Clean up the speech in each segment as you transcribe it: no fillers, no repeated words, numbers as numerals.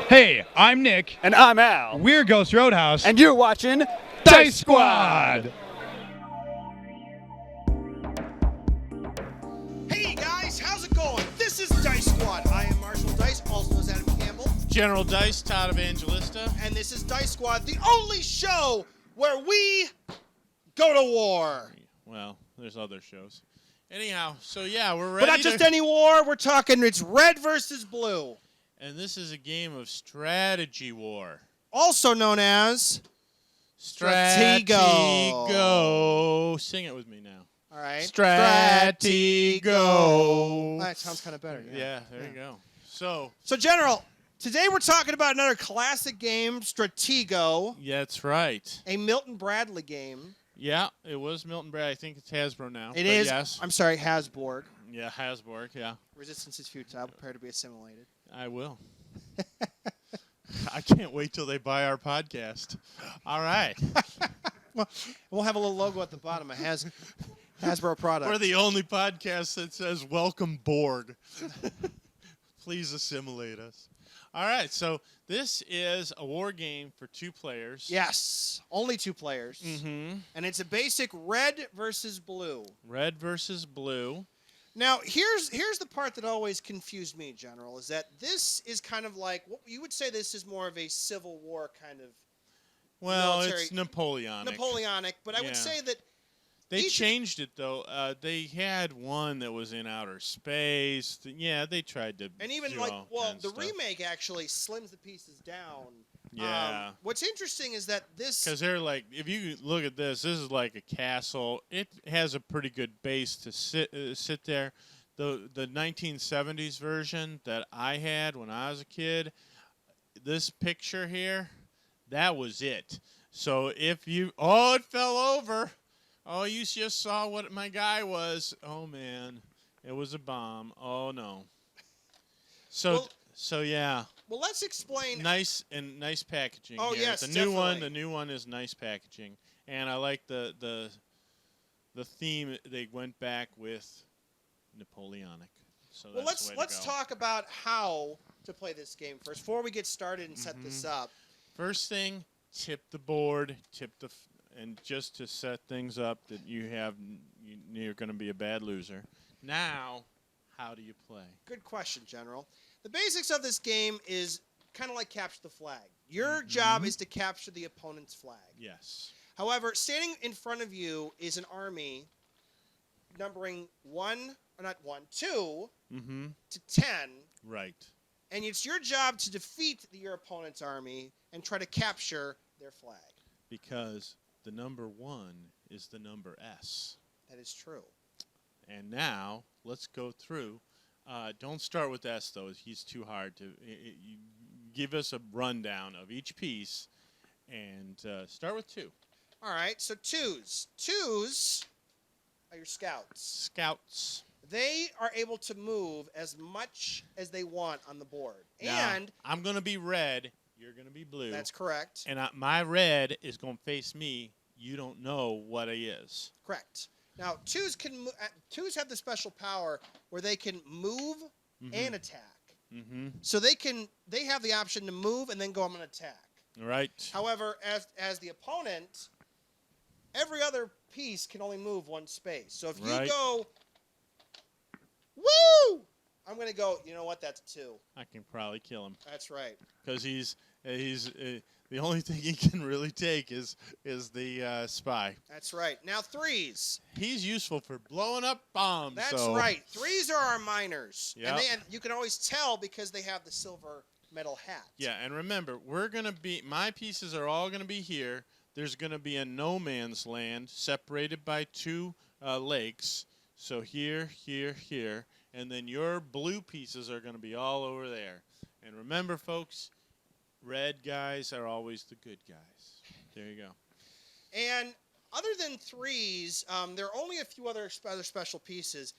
Hey, I'm Nick. And I'm Al. We're Ghost Roadhouse. And you're watching Dice Squad. Hey guys, how's it going? This is Dice Squad. I am Marshall Dice, also known as Adam Campbell. General Dice, Todd Evangelista. And this is Dice Squad, the only show where we go to war. Well, there's other shows. Anyhow, so yeah, we're ready. But not just any war, we're talking it's red versus blue. And this is a game of strategy war. Also known as Stratego. Sing it with me now. All right. Stratego. That sounds kind of better. Yeah, there you go. So, General, today we're talking about another classic game, Stratego. yeah, that's right. A Milton Bradley game. Yeah, it was Milton Bradley. I think it's Hasbro now. It is. Yes. I'm sorry, Hasborg. Yeah, Hasbro. Yeah, Resistance is futile. Prepare to be assimilated. I will. I can't wait till they buy our podcast. All right. Well, we'll have a little logo at the bottom. It has Hasbro product. We're the only podcast that says "Welcome Borg." Please assimilate us. All right, so this is a war game for 2 players. Yes, only 2 players. Mm-hmm. And it's a basic red versus blue. Red versus blue. Now, here's the part that always confused me, General, is that this is kind of like, what you would say this is more of a Civil War kind of military. It's Napoleonic. But I would say that They changed it, though. They had one that was in outer space. Yeah, they tried to and even do like, all well, kinds the of stuff. remake actually slims the pieces down. Yeah. What's interesting is that this... Because they're like, if you look at this is like a castle. It has a pretty good base to sit there. The 1970s version that I had when I was a kid, this picture here, that was it. So if you... Oh, it fell over. Oh, you just saw what my guy was. Oh, man. It was a bomb. Oh, no. So yeah. Well, let's explain. Nice packaging. Oh, here. yes, the definitely. new one is nice packaging, and I like the theme. They went back with Napoleonic. So Well, that's the way let's to go. talk about how to play this game first before we get started and set this up. First thing, tip the board, and just to set things up that you're going to be a bad loser. Now, how do you play? Good question, General. The basics of this game is kind of like capture the flag. Your job is to capture the opponent's flag. Yes. However, standing in front of you is an army numbering 2 to 10. Right. And it's your job to defeat your opponent's army and try to capture their flag. Because the number 1 is the number S. That is true. And now, let's go through. Don't start with S, though. He's too hard to... You give us a rundown of each piece, and start with 2. All right, so 2s. 2s are your scouts. Scouts. They are able to move as much as they want on the board. Now, And I'm going to be red. You're going to be blue. that's correct. And my red is going to face me. You don't know what he is. Correct. Now, 2s can 2s have the special power where they can move and attack. So they have the option to move and then go on an attack. All right. However, as the opponent, every other piece can only move 1 space. So if you go, woo! I'm going to go, you know what, that's 2. I can probably kill him. That's right. Because he's the only thing he can really take is the spy. That's right. Now 3s. He's useful for blowing up bombs. That's right. 3s are our miners. Yep. And you can always tell because they have the silver metal hat. Yeah, and remember, my pieces are all going to be here. There's going to be a no man's land separated by 2 lakes. So here, here, here. And then your blue pieces are going to be all over there. And remember, folks, red guys are always the good guys. There you go. And other than 3s, there are only a few other special pieces.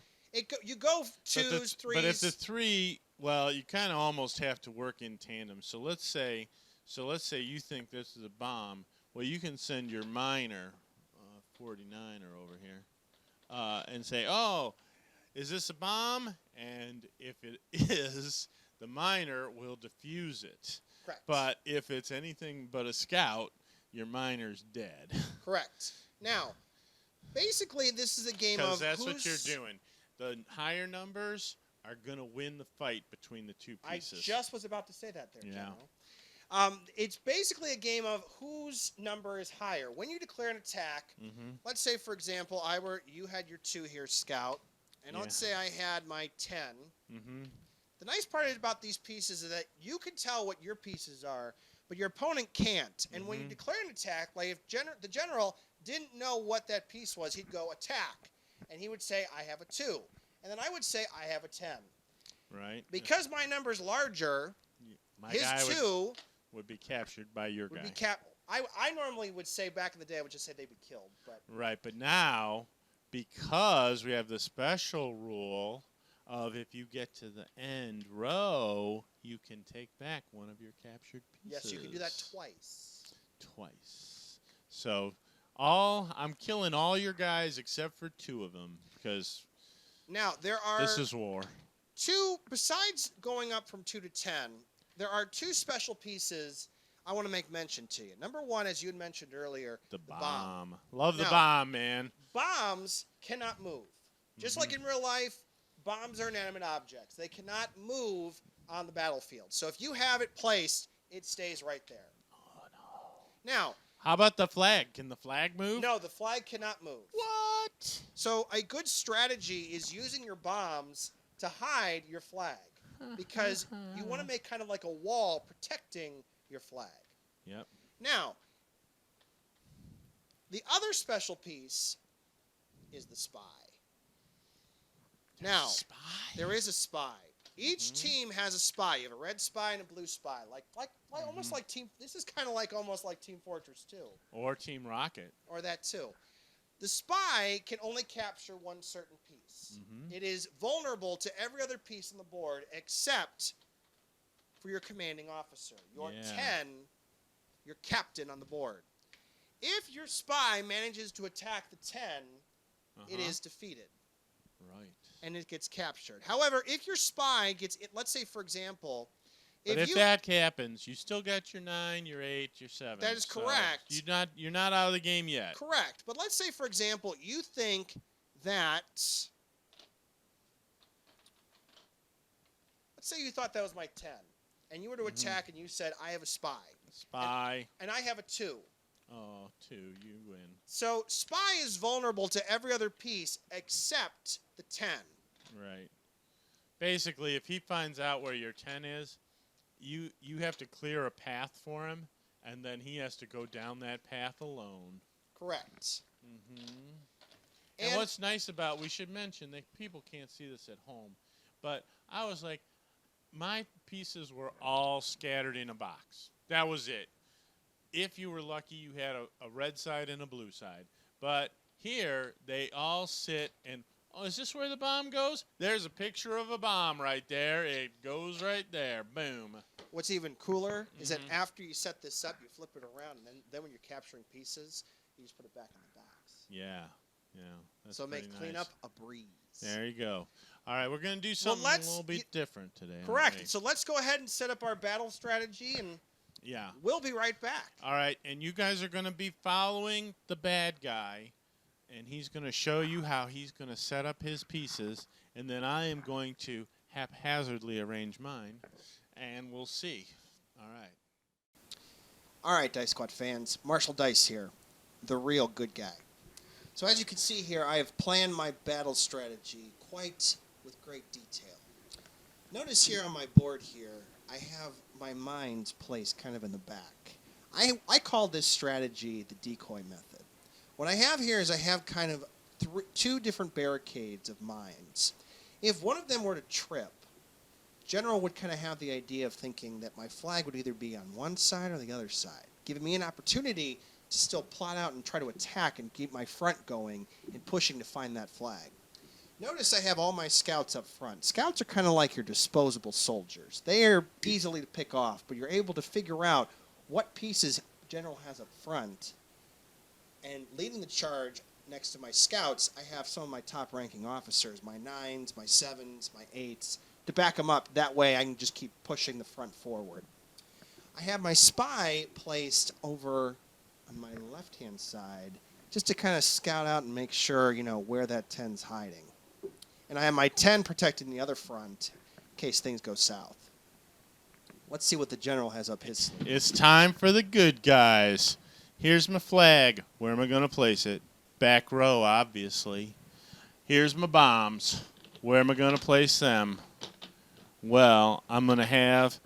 You go 2s, 3s. But if the 3, well, you kind of almost have to work in tandem. So let's say you think this is a bomb. Well, you can send your miner, 49er over here, and say, oh, is this a bomb? And if it is, the miner will defuse it. Correct. But if it's anything but a scout, your miner's dead. Correct. Now, basically, this is a game of Because that's what who's- you're doing. The higher numbers are going to win the fight between the two I pieces. just was about to say that there, Yeah. General. It's basically a game of whose number is higher. When you declare an attack, let's say, for example, you had your 2 here, Scout, and let's say I had my 10. The nice part about these pieces is that you can tell what your pieces are, but your opponent can't. And when you declare an attack, like if the general didn't know what that piece was, he'd go attack, and he would say, I have a 2. And then I would say, I have a 10. Right. Because my number's larger, his guy 2 would be captured by your would guy. be I normally would say back in the day, I would just say they'd be killed. But Right, but now, because we have the special rule of if you get to the end row, you can take back one of your captured pieces. yes, you can do that twice. Twice. So I'm killing all your guys except for 2 of them because Now, there are this is war. 2, besides going up from 2 to 10, there are 2 special pieces I want to make mention to you. Number 1, as you had mentioned earlier, The bomb. bomb. Love the Now- bomb, man. Bombs cannot move. Just like in real life, bombs are inanimate objects. They cannot move on the battlefield. So if you have it placed, it stays right there. Oh, no. Now, How about the flag? Can the flag move? no, the flag cannot move. What? So a good strategy is using your bombs to hide your flag, because you want to make kind of like a wall protecting your flag. Yep. Now, the other special piece is the spy. Now, Spy. there is a spy. Each team has a spy. You have a red spy and a blue spy, like almost like team. This is kind of like almost like Team Fortress 2, Or Team Rocket. or that too. The spy can only capture one certain piece. It is vulnerable to every other piece on the board except for your commanding officer, your 10, your captain on the board. If your spy manages to attack the 10, it is defeated. Right. And it gets captured. However, if your spy gets it, let's say, for example, But if that happens, you still got your 9, your 8, your 7. That is So correct. You're not out of the game yet. Correct. But let's say, for example, you think that, let's say you thought that was my 10, and you were to attack, and you said, I have a spy. Spy. And I have a 2. Oh, 2. You win. So spy is vulnerable to every other piece except the 10. Right. Basically, if he finds out where your 10 is, you have to clear a path for him, and then he has to go down that path alone. Correct. And what's nice about, we should mention that people can't see this at home, but I was like, my pieces were all scattered in a box. That was it. If you were lucky, you had a red side and a blue side. But here, they all sit and, oh, is this where the bomb goes? There's a picture of a bomb right there. It goes right there. Boom. What's even cooler is that after you set this up, you flip it around, and then when you're capturing pieces, you just put it back in the box. Yeah. Yeah. That's So make pretty cleanup nice. a breeze. There you go. All right, we're going to do something a little bit different today. aren't Correct. we? So let's go ahead and set up our battle strategy, and Yeah. we'll be right back. All right, and you guys are going to be following the bad guy, and he's going to show you how he's going to set up his pieces, and then I am going to haphazardly arrange mine, and we'll see. All right. All right, Dice Squad fans. Marshall Dice here, the real good guy. So as you can see here, I have planned my battle strategy quite with great detail. Notice here on my board here, I have my mines placed kind of in the back. I call this strategy the decoy method. What I have here is I have kind of 2 different barricades of mines. If one of them were to trip, General would kind of have the idea of thinking that my flag would either be on one side or the other side, giving me an opportunity to still plot out and try to attack and keep my front going and pushing to find that flag. Notice I have all my scouts up front. Scouts are kind of like your disposable soldiers. They are easily to pick off, but you're able to figure out what pieces General has up front. And leading the charge next to my scouts, I have some of my top-ranking officers, my 9s, my 7s, my 8s, to back them up. That way I can just keep pushing the front forward. I have my spy placed over on my left-hand side just to kind of scout out and make sure, where that 10's hiding. And I have my 10 protected in the other front in case things go south. Let's see what the general has up his sleeve. It's time for the good guys. Here's my flag. Where am I going to place it? Back row, obviously. Here's my bombs. Where am I going to place them? Well, I'm going to have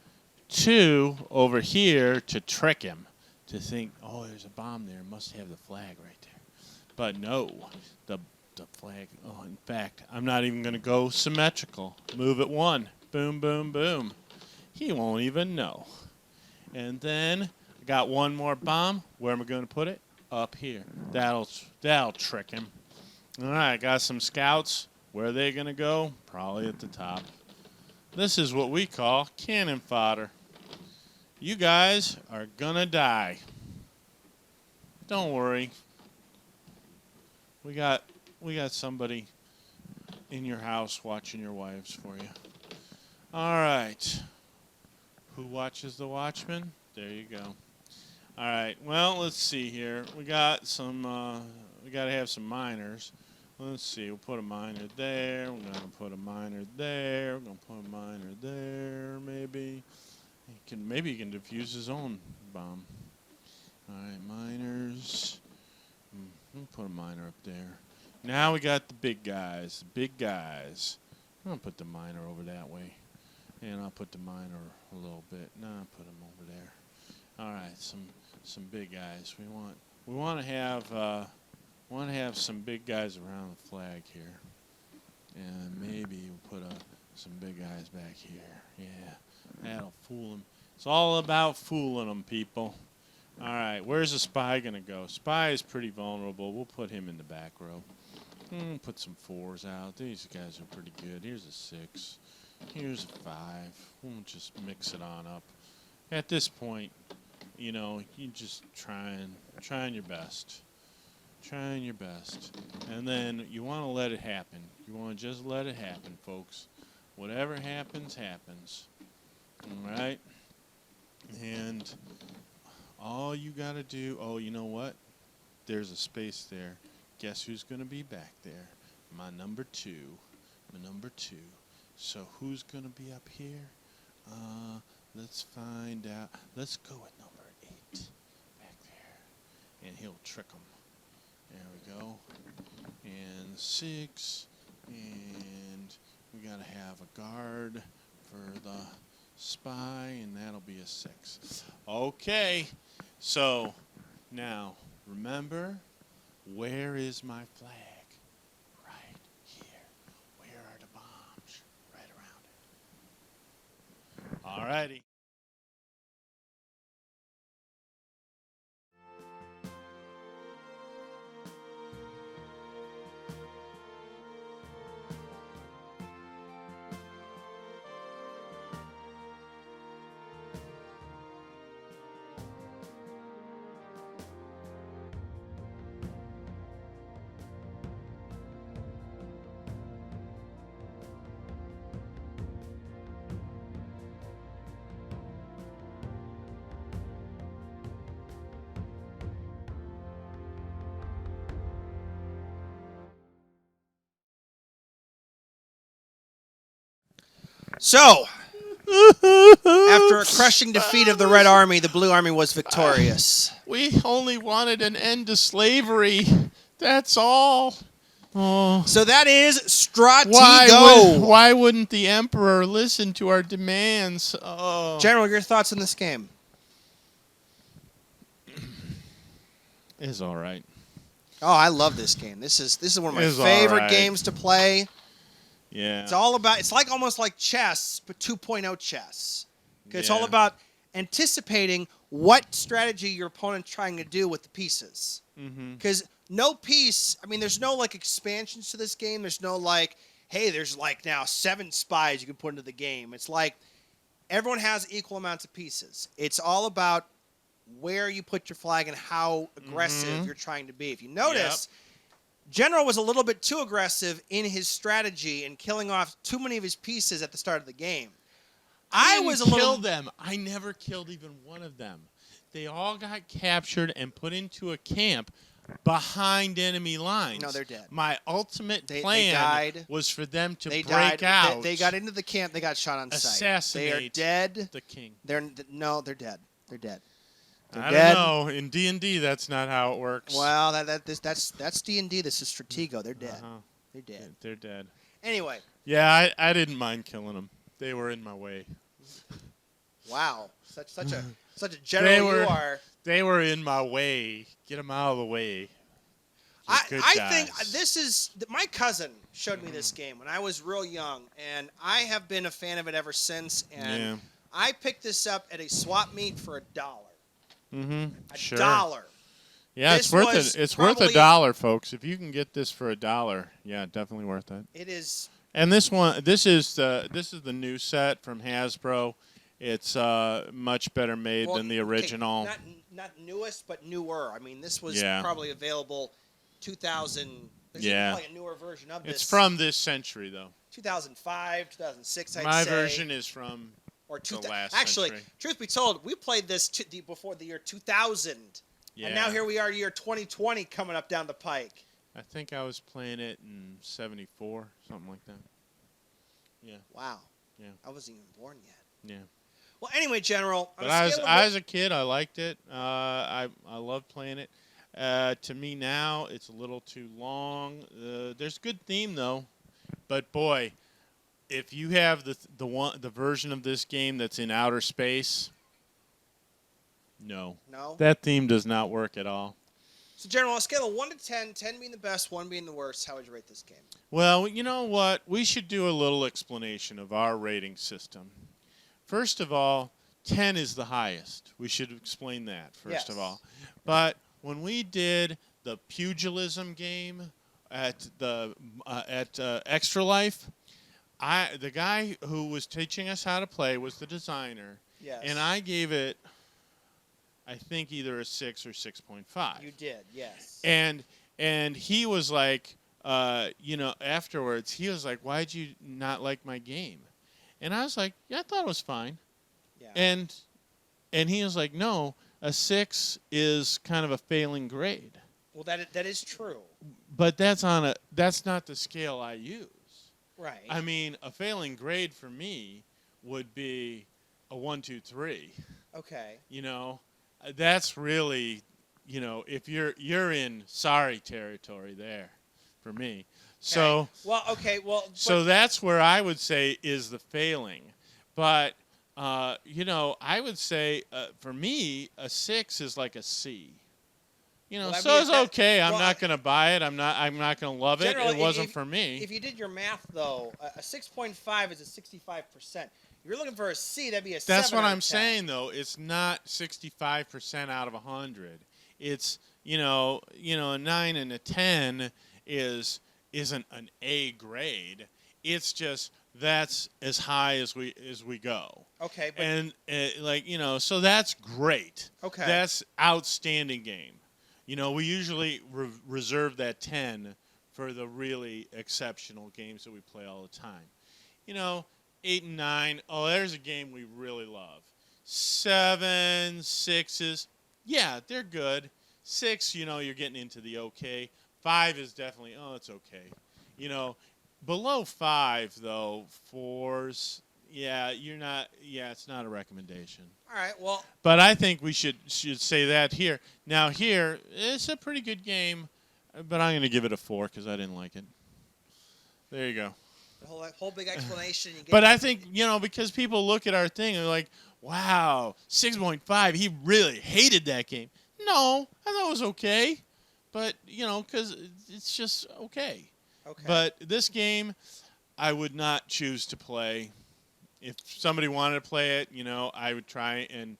2 over here to trick him. To think, oh, there's a bomb there. Must have the flag right there. But no, the flag. Oh, in fact, I'm not even going to go symmetrical. Move it 1. Boom, boom, boom. He won't even know. And then I got 1 more bomb. Where am I going to put it? Up here. That'll trick him. All right, got some scouts. Where are they going to go? Probably at the top. This is what we call cannon fodder. You guys are going to die. Don't worry. We got somebody in your house watching your wives for you. All right. Who watches the Watchmen? There you go. All right. Well, let's see here. We got some. We got to have some miners. Let's see. We'll put a miner there. We're gonna put a miner there. We're gonna put a miner there. Maybe he can defuse his own bomb. All right, miners. We'll put a miner up there. Now we got the big guys. The big guys. I'm gonna put the miner over that way. And I'll put the miner a little bit. No, I'll put him over there. All right, some big guys. We want to have some big guys around the flag here, and maybe we'll put some big guys back here. Yeah, that'll fool them. It's all about fooling them, people. All right, where's the spy gonna go? Spy is pretty vulnerable. We'll put him in the back row. Put some 4s out. These guys are pretty good. Here's a 6. Here's a 5. We'll just mix it on up. At this point, you just trying your best. Trying your best. And then you want to let it happen. You want to just let it happen, folks. Whatever happens, happens. All right? And all you got to do, oh, you know what? There's a space there. Guess who's going to be back there? My number 2. My number 2. So who's going to be up here? Let's find out. Let's go with number 8 back there. And he'll trick them. There we go. And 6. And we got to have a guard for the spy, and that'll be a 6. Okay. So now, remember, where is my flag? Right here. Where are the bombs? Right around it. All righty. So, after a crushing defeat of the Red Army, the Blue Army was victorious. We only wanted an end to slavery. That's all. Oh. So that is Stratego. Why wouldn't the Emperor listen to our demands? Oh. General, your thoughts on this game? It's all right. Oh, I love this game. This is one of my favorite games to play. Yeah. It's like almost like chess, but 2.0 chess. It's all about anticipating what strategy your opponent's trying to do with the pieces. Because no piece, there's no expansions to this game. There's no hey, there's now 7 spies you can put into the game. It's like everyone has equal amounts of pieces. It's all about where you put your flag and how aggressive you're trying to be. If you notice, General was a little bit too aggressive in his strategy and killing off too many of his pieces at the start of the game. I didn't was a kill little. them. I never killed even one of them. They all got captured and put into a camp behind enemy lines. No, they're dead. My ultimate They plan died. was for them to They break died. out. They got into the camp. They got shot on sight. Assassinate They are dead. the king. They're dead. They're dead. They're I dead. don't know. In D&D, that's not how it works. Well, that's D&D. This is Stratego. They're dead. Uh-huh. They're dead. They're dead. Anyway. Yeah, I didn't mind killing them. They were in my way. Wow. Such a general you are. They were in my way. Get them out of the way. I guys. think this is my cousin showed me this game when I was real young, and I have been a fan of it ever since. And Yeah. I picked this up at a swap meet for $1. Sure. $1. Yeah, This it's worth was it. It's worth probably- $1, folks. If you can get this for $1, yeah, definitely worth it. It is. And this is the new set from Hasbro. It's much better made than the original. Okay, not newest, but newer. I mean, this was Yeah. probably available 2000. There's Yeah. even like a newer version of this. It's from this century, though. 2005, 2006. I'd My say. version is from Or the last actually, century. truth be told, we played this before the year 2000, Yeah. and now here we are, year 2020 coming up down the pike. I think I was playing it in '74, something like that. Yeah. Wow. Yeah. I wasn't even born yet. Yeah. Well, anyway, General. But as a kid, I liked it. I loved playing it. To me now, it's a little too long. There's good theme though, but boy, if you have the version of this game that's in outer space, no, that theme does not work at all. So, General, on a scale of 1 to 10, 10 being the best, 1 being the worst, how would you rate this game? Well, you know what? We should do a little explanation of our rating system. First of all, 10 is the highest. We should explain that first of all. But when we did the pugilism game at Extra Life, the guy who was teaching us how to play was the designer. Yes. And I gave it, I think, either a 6 or 6.5. You did, yes. And he was like, afterwards, he was like, "Why'd you not like my game?" And I was like, "Yeah, I thought it was fine." Yeah. And he was like, "No, a 6 is kind of a failing grade." Well, that is true. But that's not the scale I use. Right. I mean, a failing grade for me would be a 1, 2, 3. Okay. You know, that's really, if you're in sorry territory there for me. So so that's where I would say is the failing. But I would say for me a 6 is like a C. It's okay. I'm not going to buy it. I'm not going to love it. It wasn't for me. If you did your math though, a 6.5 is a 65%. If you're looking for a C, that'd be a 7. That's what I'm saying though. It's not 65% out of 100. It's a 9 and a 10 isn't an A grade. It's just that's as high as we go. Okay. But and so that's great. Okay. That's outstanding game. We usually reserve that 10 for the really exceptional games that we play all the time. 8 and 9. Oh, there's a game we really love. 7, 6s. Yeah, they're good. 6, you're getting into the okay. 5 is definitely, it's okay. Below 5, though, 4s, it's not a recommendation. All right, well. But I think we should say that here. Now, here, it's a pretty good game, but I'm going to give it a 4 because I didn't like it. There you go. The whole big explanation. But I think, because people look at our thing and they're like, wow, 6.5, he really hated that game. No, I thought it was okay. But, because it's just okay. Okay. But this game, I would not choose to play. If somebody wanted to play it, I would try. And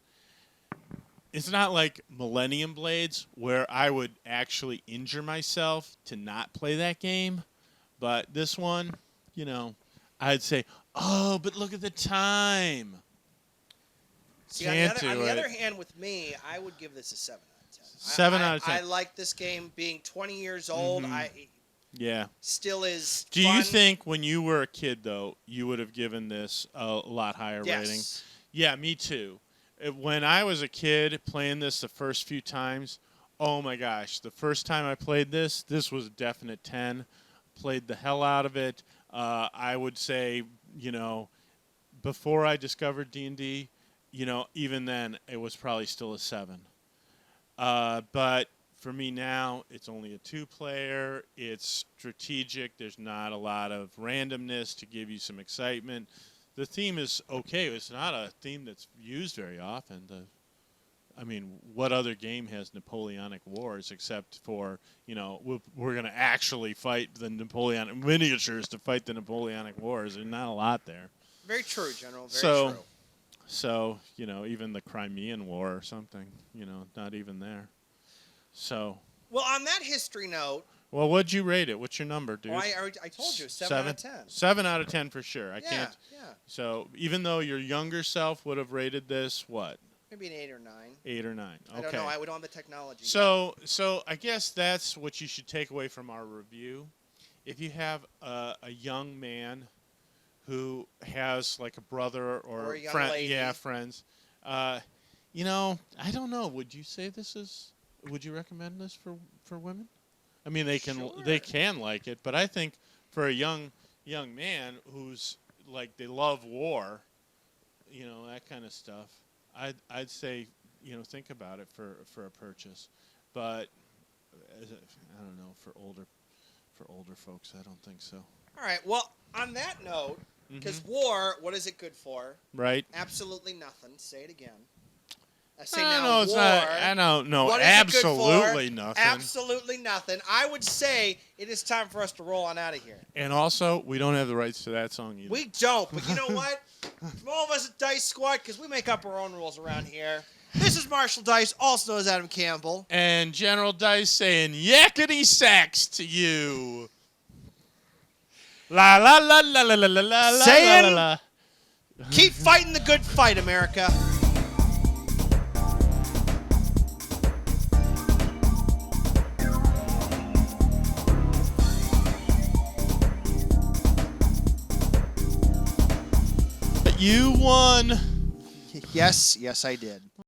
it's not like Millennium Blades where I would actually injure myself to not play that game. But this one, I'd say, oh, but look at the time. See, on the other hand, with me, I would give this a 7 out of 10. 7 out of 10. I like this game being 20 years old. Mm-hmm. Yeah. still is Do fun. you think when you were a kid, though, you would have given this a lot higher rating? Yes. Yeah, me too. When I was a kid playing this the first few times, oh my gosh, the first time I played this was a definite 10. Played the hell out of it. I would say, before I discovered D&D, even then it was probably still a 7. But for me now, it's only a 2-player. It's strategic. There's not a lot of randomness to give you some excitement. The theme is okay. It's not a theme that's used very often. What other game has Napoleonic Wars except for, we're going to actually fight the Napoleonic miniatures to fight the Napoleonic Wars? There's not a lot there. Very true, General. Very true. So, even the Crimean War or something, not even there. So. Well, on that history note. Well, what'd you rate it? What's your number, dude? Well, I told you, 7 out of 10. 7 out of 10 for sure. I can't. Yeah. So, even though your younger self would have rated this, what? Maybe an 8 or 9. 8 or 9. Okay. I don't know. I would on the technology. So I guess that's what you should take away from our review. If you have a young man who has like a brother or a young friend, lady. friends, I don't know. Would you say would you recommend this for women? I mean, they can like it, but I think for a young man who's like they love war, that kind of stuff, I'd say think about it for a purchase, but I don't know for older folks, I don't think so. All right. Well, on that note, because war, what is it good for? Right. Absolutely nothing. Say it again. I say No, now it's war. not. I don't know. What is it good Absolutely for? nothing. Absolutely nothing. I would say it is time for us to roll on out of here. And also, we don't have the rights to that song either. We don't, but you know what? From all of us at Dice Squad, because we make up our own rules around here. This is Marshall Dice, also known as Adam Campbell. And General Dice saying yakety sax to you. La la la la la la la la Saying, la la. Keep fighting the good fight, America. You won. Yes, I did.